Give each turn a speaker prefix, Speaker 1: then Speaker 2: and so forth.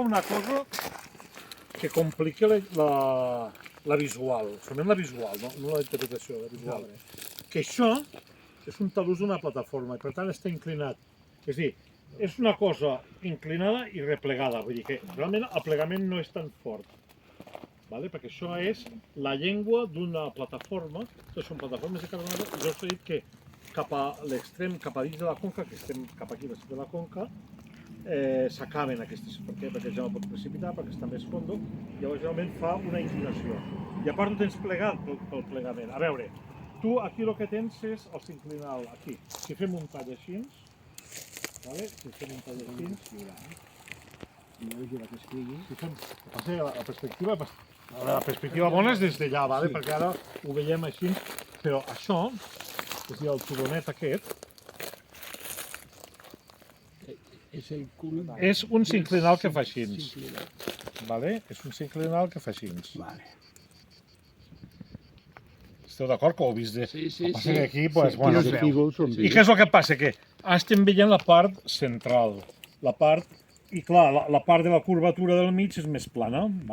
Speaker 1: una cosa que complica la visual, solament la visual, no la interpretació, la visual. Que això és un talús d'una plataforma i per tant està inclinat. És a dir, és una cosa inclinada i replegada, vull dir que realment el plegament no és tan fort. Perquè això és la llengua d'una plataforma, són plataformes de carbonada, i jo us he dit que cap a l'extrem, cap a dins de la conca, que estem cap aquí a de la conca, s'acaben aquestes. Per què? Perquè ja no pot precipitar, perquè està més fondo, i llavors realment fa una inclinació. I a part ho tens plegat pel plegament. A veure, tu aquí el que tens és el sinclinal, aquí. Si fem un tall així, si fem un tall així, la perspectiva bona és des d'allà, perquè ara ho veiem així, però això, és a dir, el turonet aquest, és un sinclinal que fa així. És un sinclinal que fa així. Esteu d'acord que ho heu vist? Sí. Aquí, i què és el que passa? Que estem veient la part central, i clar, la part de la curvatura del mig és més plana.